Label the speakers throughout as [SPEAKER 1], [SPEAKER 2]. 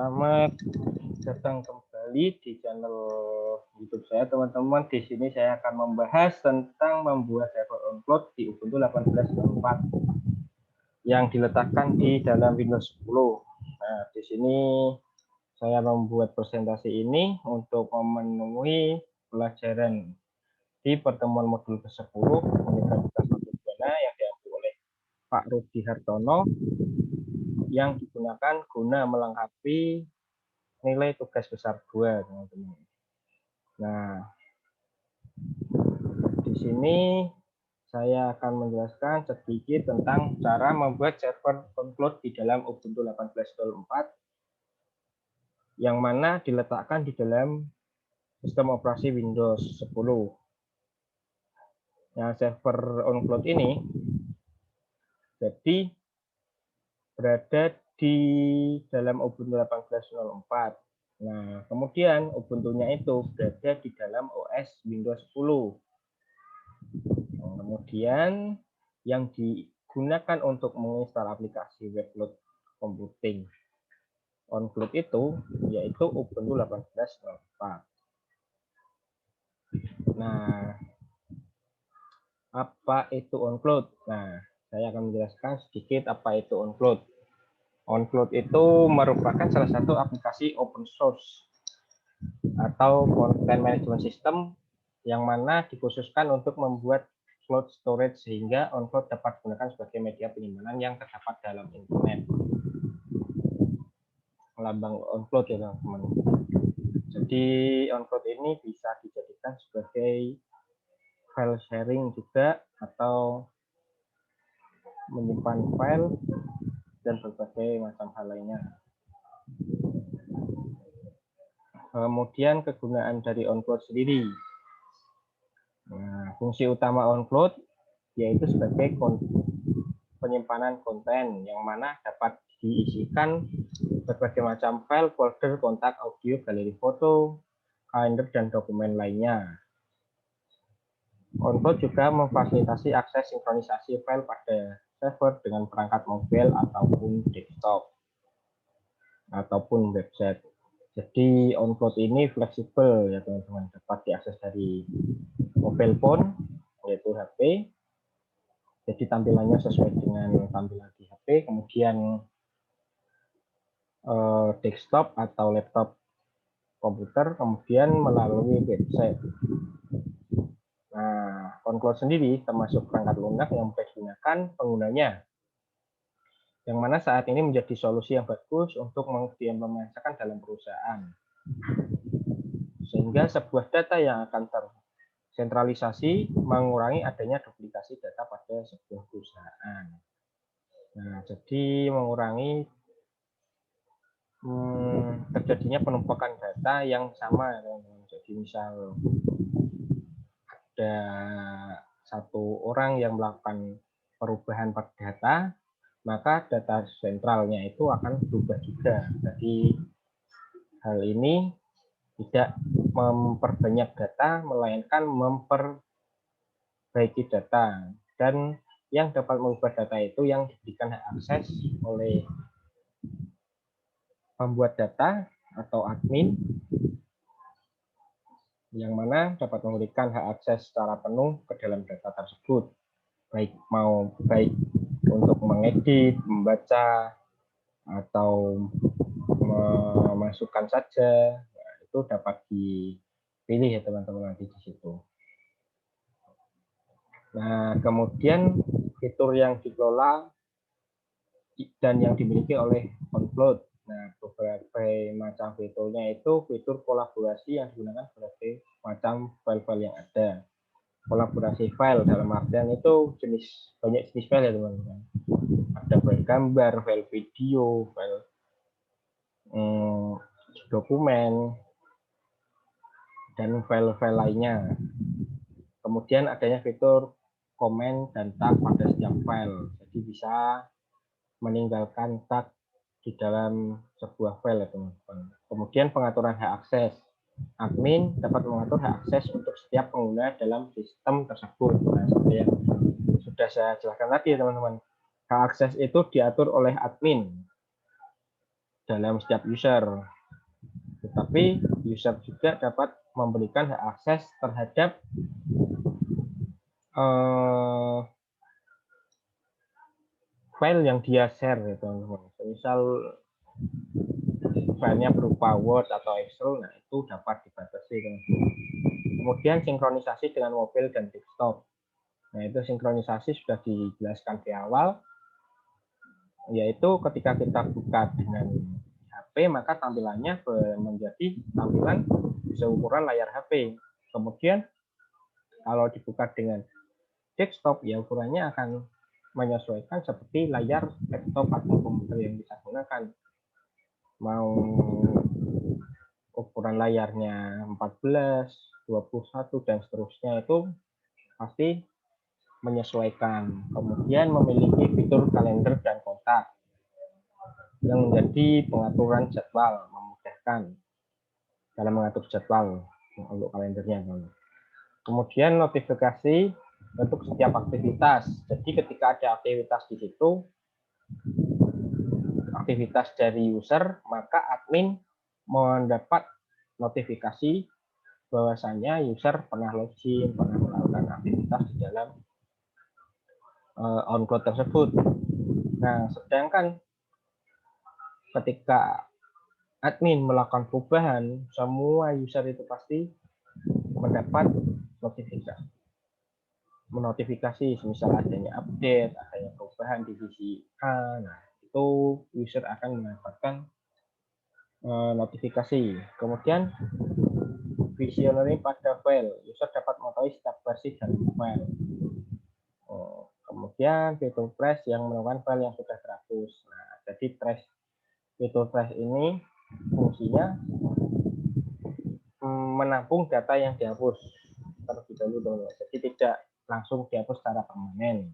[SPEAKER 1] Selamat datang kembali di channel YouTube saya, teman-teman. Di sini saya akan membahas tentang membuat server on-cloud di Ubuntu 18.04 yang diletakkan di dalam Windows 10. Nah, di sini saya membuat presentasi ini untuk memenuhi pelajaran di pertemuan modul ke-10 Universitas Udayana yang diambil oleh Pak Rudi Hartono, yang digunakan guna melengkapi nilai tugas besar 2, teman-teman. Nah, di sini saya akan menjelaskan sedikit tentang cara membuat server on-cloud di dalam Ubuntu 18.04 yang mana diletakkan di dalam sistem operasi Windows 10. Nah, server on-cloud ini jadi berada di dalam Ubuntu 18.04. Nah, kemudian Ubuntu-nya itu berada di dalam OS Windows 10. Nah, kemudian yang digunakan untuk menginstal aplikasi webload computing on-cloud itu yaitu Ubuntu 18.04. Nah, apa itu on-cloud? Nah, saya akan menjelaskan sedikit apa itu on-cloud. On-cloud itu merupakan salah satu aplikasi open source atau content management system yang mana dikhususkan untuk membuat cloud storage sehingga on-cloud dapat digunakan sebagai media penyimpanan yang terdapat dalam internet. Lambang on-cload ya, teman-teman. Jadi on-cloud ini bisa dijadikan sebagai file sharing juga atau menyimpan file dan berbagai macam hal lainnya. Kemudian kegunaan dari on-cloud sendiri. Nah, fungsi utama on-cloud yaitu sebagai penyimpanan konten yang mana dapat diisikan berbagai macam file, folder, kontak, audio, galeri foto, kalender, dan dokumen lainnya. On-cloud juga memfasilitasi akses sinkronisasi file pada server dengan perangkat mobile ataupun desktop ataupun website. Jadi on-cloud ini fleksibel ya teman-teman, dapat diakses dari mobile phone yaitu HP. Jadi tampilannya sesuai dengan tampilan di HP, kemudian desktop atau laptop komputer, kemudian melalui website. Nah, on-cloud sendiri termasuk perangkat lunak yang mudah digunakan penggunanya, yang mana saat ini menjadi solusi yang bagus untuk mengimplementasikan dalam perusahaan. Sehingga sebuah data yang akan tersentralisasi mengurangi adanya duplikasi data pada sebuah perusahaan. Nah, jadi mengurangi terjadinya penumpukan data yang sama. Jadi misal ada satu orang yang melakukan perubahan pada data, maka data sentralnya itu akan berubah juga. Jadi hal ini tidak memperbanyak data, melainkan memperbaiki data. Dan yang dapat mengubah data itu yang diberikan hak akses oleh pembuat data atau admin, yang mana dapat memberikan hak akses secara penuh ke dalam data tersebut. Baik untuk mengedit, membaca, atau memasukkan saja, nah, itu dapat dipilih ya teman-teman nanti di situ. Nah, kemudian fitur yang dikelola dan yang dimiliki oleh on-cloud. Nah, berbagai macam fiturnya itu fitur kolaborasi yang digunakan berbagai macam file-file yang ada. Kolaborasi file dalam artian itu banyak jenis file ya teman-teman. Ada file gambar, file video, file dokumen, dan file-file lainnya. Kemudian adanya fitur komen dan tag pada setiap file. Jadi bisa meninggalkan tag di dalam sebuah file ya teman-teman. Kemudian pengaturan hak akses. Admin dapat mengatur hak akses untuk setiap pengguna dalam sistem tersebut. Nah, seperti yang sudah saya jelaskan tadi ya teman-teman. Hak akses itu diatur oleh admin. dalam setiap user. Tetapi user juga dapat memberikan hak akses terhadap file yang dia share ya teman-teman. Misal filenya berupa Word atau Excel, nah itu dapat dibatasi teman-teman. Kemudian sinkronisasi dengan mobil dan desktop. Nah itu sinkronisasi sudah dijelaskan di awal, yaitu ketika kita buka dengan HP maka tampilannya menjadi tampilan seukuran layar HP. Kemudian kalau dibuka dengan desktop ya ukurannya akan menyesuaikan seperti layar laptop atau komputer yang bisa gunakan. Mau ukuran layarnya 14, 21 dan seterusnya itu pasti menyesuaikan. Kemudian memiliki fitur kalender dan kontak yang menjadi pengaturan jadwal, memudahkan dalam mengatur jadwal untuk kalendernya. Kemudian notifikasi untuk setiap aktivitas. Jadi ketika ada aktivitas di situ, aktivitas dari user, maka admin mendapat notifikasi bahwasanya user pernah login, pernah melakukan aktivitas di dalam on-cloud tersebut. Nah, sedangkan ketika admin melakukan perubahan, semua user itu pasti mendapat notifikasi, misal adanya update, adanya perubahan di sisi A, nah itu user akan mendapatkan notifikasi. Kemudian visionary pada file, user dapat mengetahui setiap versi dari file. Kemudian fitur flash yang menemukan file yang sudah terhapus. Nah, jadi fitur flash ini fungsinya menampung data yang dihapus terlebih dahulu, jadi tidak langsung dihapus secara permanen.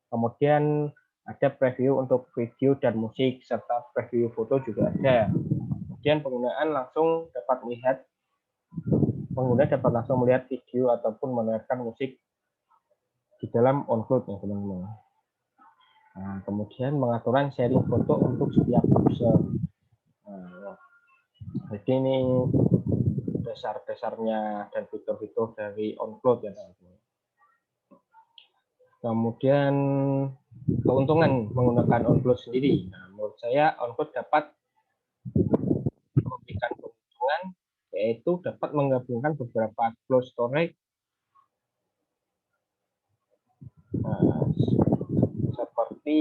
[SPEAKER 1] Kemudian ada preview untuk video dan musik serta preview foto juga ada. Kemudian pengguna dapat langsung melihat video ataupun mendengarkan musik di dalam on-cloud ya teman-teman. Nah, kemudian pengaturan sharing foto untuk setiap user. Nah, jadi ini dasar-dasarnya dan fitur-fitur dari on-cloud ya teman-teman. Kemudian keuntungan menggunakan on-cloud sendiri. Nah, menurut saya on-cloud dapat memberikan keuntungan, yaitu dapat menggabungkan beberapa cloud storage seperti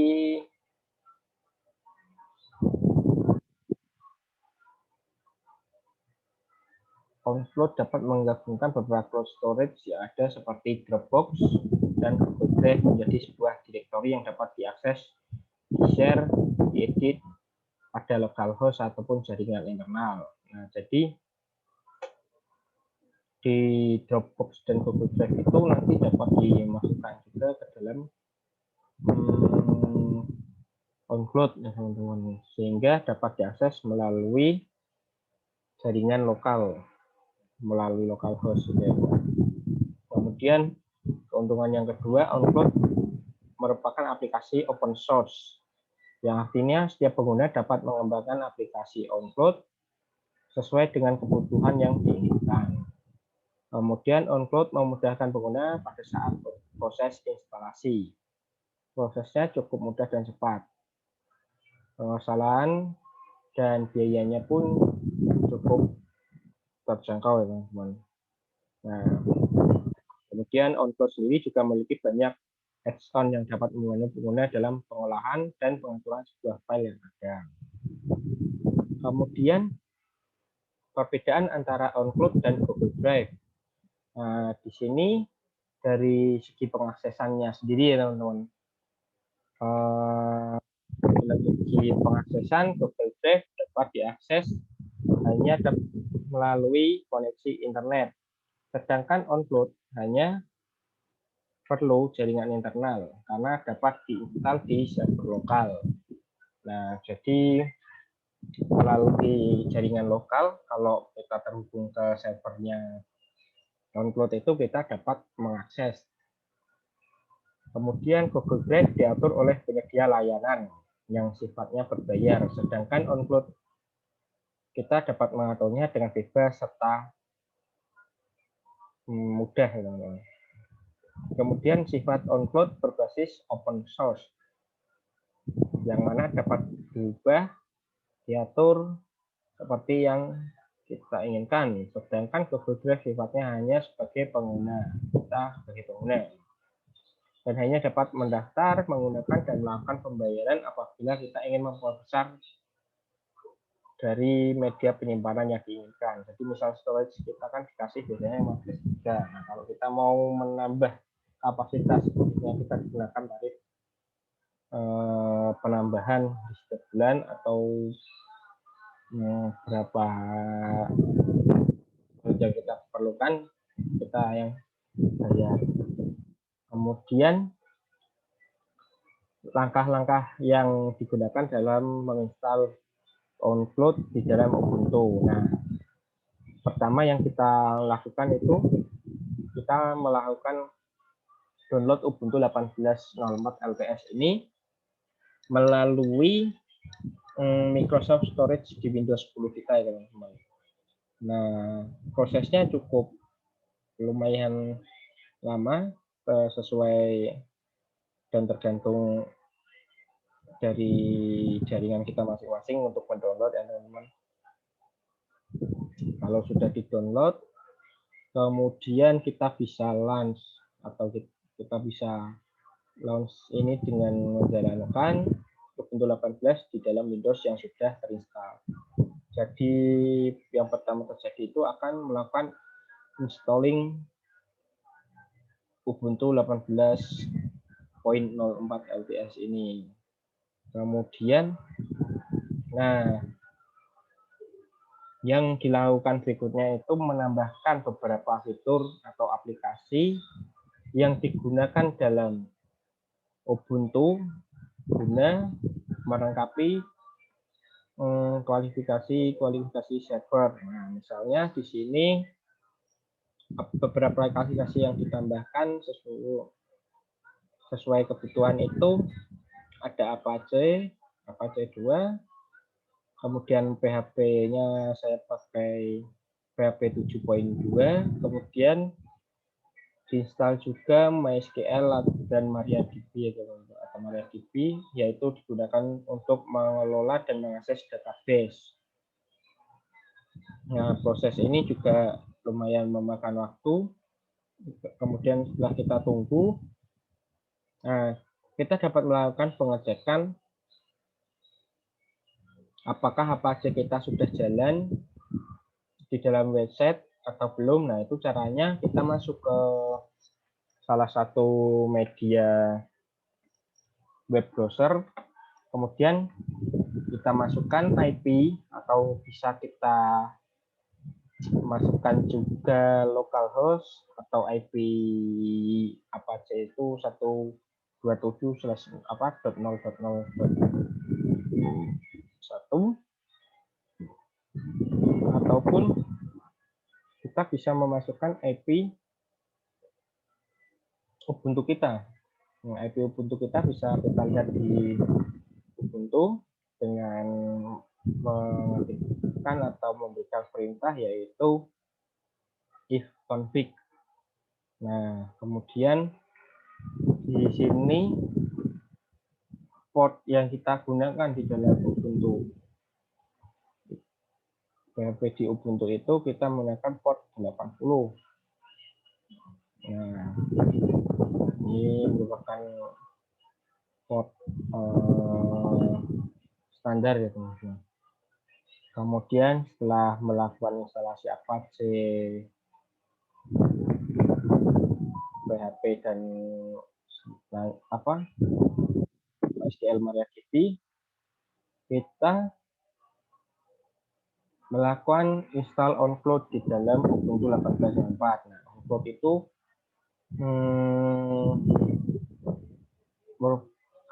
[SPEAKER 1] on-cloud dapat menggabungkan beberapa cloud storage yang ada seperti Dropbox dan Google Drive menjadi sebuah direktori yang dapat diakses, di-share, diedit pada localhost ataupun jaringan internal. Nah, jadi di Dropbox dan Google Drive itu nanti dapat dimasukkan juga ke dalam on-cloud ya teman-teman, sehingga dapat diakses melalui jaringan lokal, melalui localhost. Ya. Kemudian keuntungan yang kedua, on-cloud merupakan aplikasi open source, yang artinya setiap pengguna dapat mengembangkan aplikasi on-cloud sesuai dengan kebutuhan yang diinginkan. Kemudian on-cloud memudahkan pengguna pada saat proses instalasi. Prosesnya cukup mudah dan cepat. Pengesalan dan biayanya pun cukup terjangkau ya teman-teman. Nah, kemudian on-cloud sendiri juga memiliki banyak add-on yang dapat membantu pengguna dalam pengolahan dan pengaturan sebuah file yang ada. Kemudian perbedaan antara on-cloud dan Google Drive. Nah, di sini dari segi pengaksesannya sendiri ya teman-teman. Dari segi pengaksesan, Google Drive dapat diakses hanya melalui koneksi internet. Sedangkan on-cloud hanya perlu jaringan internal karena dapat diinstal di server lokal. Nah, jadi melalui jaringan lokal, kalau kita terhubung ke servernya on-cloud itu kita dapat mengakses. Kemudian Google Drive diatur oleh penyedia layanan yang sifatnya berbayar, sedangkan on-cloud kita dapat mengaturnya dengan bebas serta mudah. Kemudian sifat on-cloud berbasis open source, yang mana dapat diubah, diatur seperti yang kita inginkan. Sedangkan Google Drive sifatnya hanya sebagai pengguna, kita sebagai pengguna. Dan hanya dapat mendaftar, menggunakan, dan melakukan pembayaran apabila kita ingin memperbesar dari media penyimpanan yang diinginkan. Jadi misal storage kita kan dikasih biasanya 15 GB. Nah, kalau kita mau menambah kapasitas, yang kita gunakan tarif penambahan di setiap bulan atau berapa yang kita perlukan, kita yang bayar. Kemudian langkah-langkah yang digunakan dalam menginstal on-cloud di dalam Ubuntu. Nah, pertama yang kita lakukan itu kita melakukan download Ubuntu 18.04 LTS ini melalui Microsoft Storage di Windows 10 kita ya teman-teman. Nah, prosesnya cukup lumayan lama, sesuai dan tergantung dari jaringan kita masing-masing untuk mendownload ya teman-teman. Kalau sudah di-download, kemudian kita bisa launch atau kita bisa launch ini dengan menjalankan Ubuntu 18 di dalam Windows yang sudah terinstall. Jadi yang pertama terjadi itu akan melakukan installing Ubuntu 18.04 LTS ini. Kemudian, nah, yang dilakukan berikutnya itu menambahkan beberapa fitur atau aplikasi yang digunakan dalam Ubuntu guna melengkapi kualifikasi server. Nah, misalnya di sini beberapa aplikasi yang ditambahkan sesuai kebutuhan itu ada Apache 2, kemudian PHP-nya saya pakai PHP 7.2, kemudian diinstal juga MySQL dan MariaDB atau MariaDB, yaitu digunakan untuk mengelola dan mengakses database. Nah, proses ini juga lumayan memakan waktu. Kemudian setelah kita tunggu, nah, kita dapat melakukan pengecekan apakah Apache kita sudah jalan di dalam website atau belum. Nah, itu caranya kita masuk ke salah satu media web browser, kemudian kita masukkan IP atau bisa kita masukkan juga localhost atau IP Apache itu 127.0.0.1, ataupun kita bisa memasukkan IP Ubuntu kita. Nah, IP Ubuntu kita bisa kita lihat di Ubuntu dengan mengetikkan atau memberikan perintah yaitu ifconfig. Nah, kemudian di sini port yang kita gunakan di dalam Ubuntu PHP di Ubuntu itu kita menggunakan port 80. Nah, ini merupakan port standar ya teman-teman. Kemudian setelah melakukan instalasi Apache, PHP dan MySQL MariaDB, kita melakukan install on-cloud di dalam Ubuntu 18.04. Nah, on-cloud itu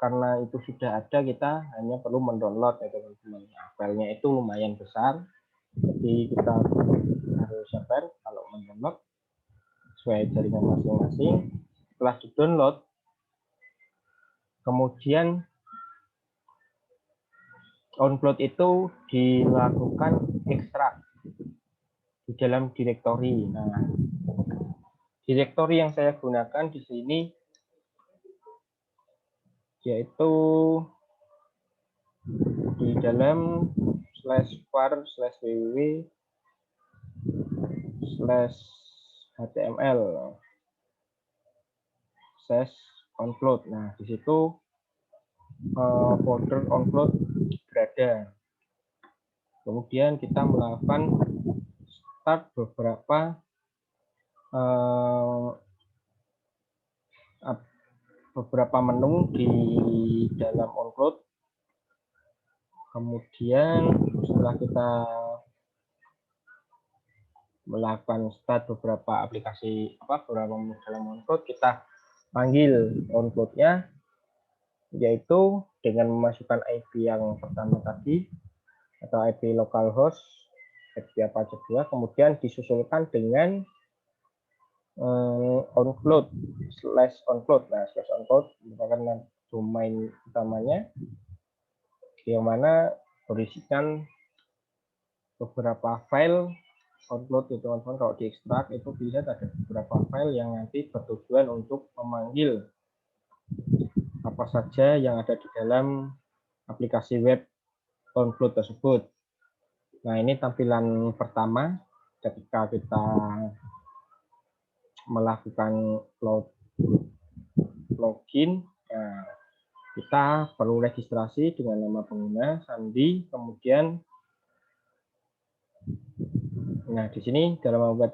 [SPEAKER 1] karena itu sudah ada, kita hanya perlu mendownload ya teman-teman. Nah, filenya itu lumayan besar, jadi kita harus sabar kalau mendownload sesuai jaringan masing-masing. Setelah di-download, kemudian on-cloud itu dilakukan ekstrak di dalam direktori. Nah, direktori yang saya gunakan di sini yaitu di dalam /var/www/html /onload. Nah, di situ folder onload berada. Kemudian kita melakukan start beberapa menu di dalam onload. Kemudian setelah kita melakukan start beberapa aplikasi beberapa menu dalam onload, kita panggil onload-nya, yaitu dengan memasukkan IP yang pertama tadi atau IP localhost IP apa aja dua, kemudian disusulkan dengan onload /onload. Nah, /onload merupakan domain utamanya yang mana berisikan beberapa file onload itu, teman-teman. Kalau diekstrak itu dilihat ada beberapa file yang nanti bertujuan untuk memanggil apa saja yang ada di dalam aplikasi web onload tersebut. Nah, ini tampilan pertama ketika kita melakukan login. Nah, kita perlu registrasi dengan nama pengguna, sandi, kemudian di sini dalam membuat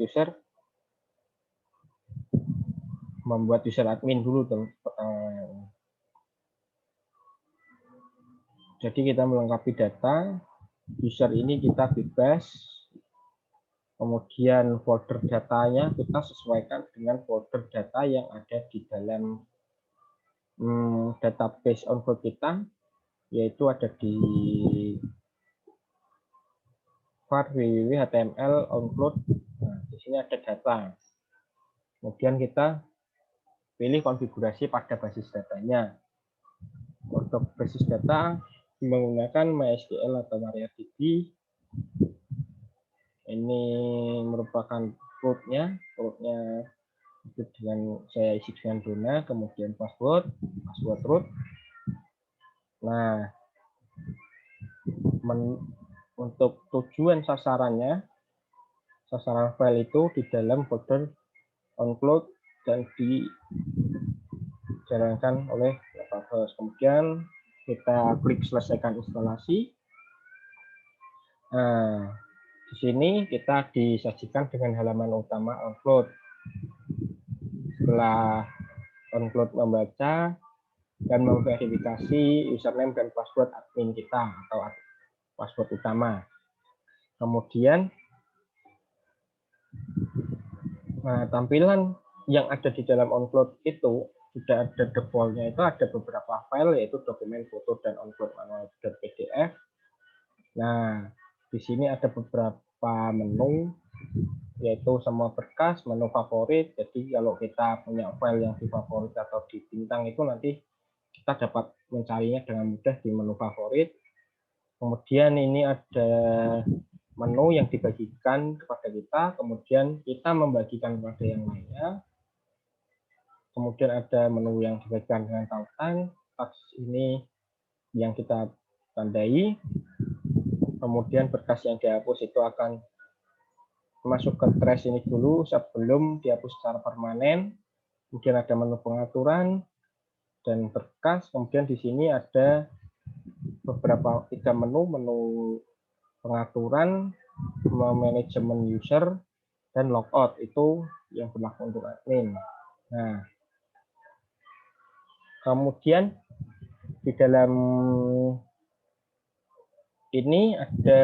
[SPEAKER 1] user admin dulu pertama. Jadi kita melengkapi data, user ini kita bebas, kemudian folder datanya kita sesuaikan dengan folder data yang ada di dalam database onload kita, yaitu ada di var/www/html onload. Nah, di sini ada data. Kemudian kita pilih konfigurasi pada basis datanya. Untuk basis data menggunakan MySQL atau MariaDB. Ini merupakan rootnya itu saya isi dengan Dona, kemudian password root. Nah, untuk tujuan sasaran file itu di dalam folder onload dan dijalankan oleh localhost. Kemudian kita klik selesaikan instalasi. Nah, di sini kita disajikan dengan halaman utama onload. Setelah onload membaca dan memverifikasi username dan password admin kita atau password utama. Kemudian tampilan yang ada di dalam onload itu sudah ada defaultnya, itu ada beberapa file, yaitu dokumen, foto, dan onload manual.pdf. Nah, di sini ada beberapa menu, yaitu semua berkas, menu favorit. Jadi kalau kita punya file yang difavorit atau di bintang itu, nanti kita dapat mencarinya dengan mudah di menu favorit. Kemudian ini ada menu yang dibagikan kepada kita, kemudian kita membagikan kepada yang lainnya. Kemudian ada menu yang dibagikan dengan tautan, teks ini yang kita tandai. Kemudian berkas yang dihapus itu akan masuk ke trash ini dulu sebelum dihapus secara permanen. Kemudian ada menu pengaturan dan berkas. Kemudian di sini ada beberapa 3 menu pengaturan, manajemen user, dan logout, itu yang berlaku untuk admin. Nah, kemudian di dalam ini ada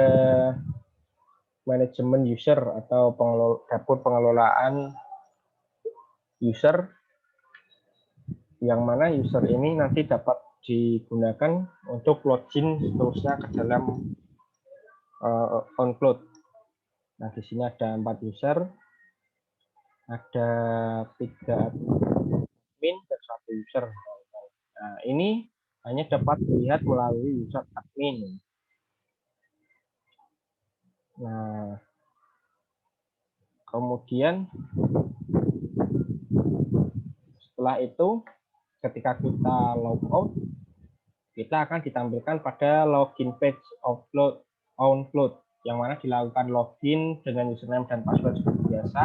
[SPEAKER 1] manajemen user atau dapur pengelolaan user, yang mana user ini nanti dapat digunakan untuk login seterusnya ke dalam onload. Nah, di sini ada 4 user, ada 3 admin dan 1 user. Nah, ini hanya dapat dilihat melalui user admin. Nah, kemudian setelah itu ketika kita logout, kita akan ditampilkan pada login page offload onload, yang mana dilakukan login dengan username dan password seperti biasa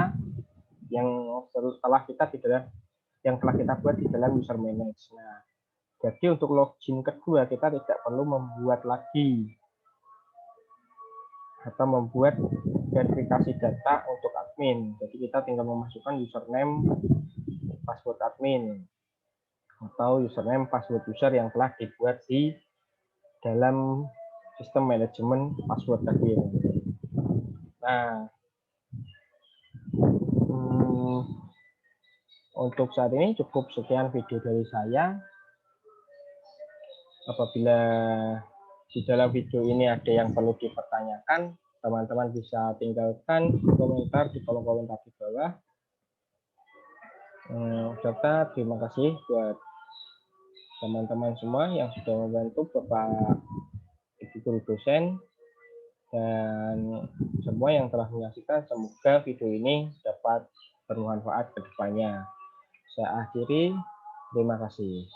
[SPEAKER 1] yang telah kita buat di dalam user manage. Nah, jadi untuk login kedua kita tidak perlu membuat lagi atau membuat verifikasi data untuk admin. Jadi kita tinggal memasukkan username password admin atau username password user yang telah dibuat di dalam sistem manajemen password tadi. Nah, untuk saat ini cukup sekian video dari saya. Apabila di dalam video ini ada yang perlu dipertanyakan, teman-teman bisa tinggalkan komentar di kolom komentar di bawah. Serta terima kasih buat teman-teman semua yang sudah membantu Bapak Ibu Guru dosen dan semua yang telah menyaksikan. Semoga video ini dapat bermanfaat ke depannya. Saya akhiri, terima kasih.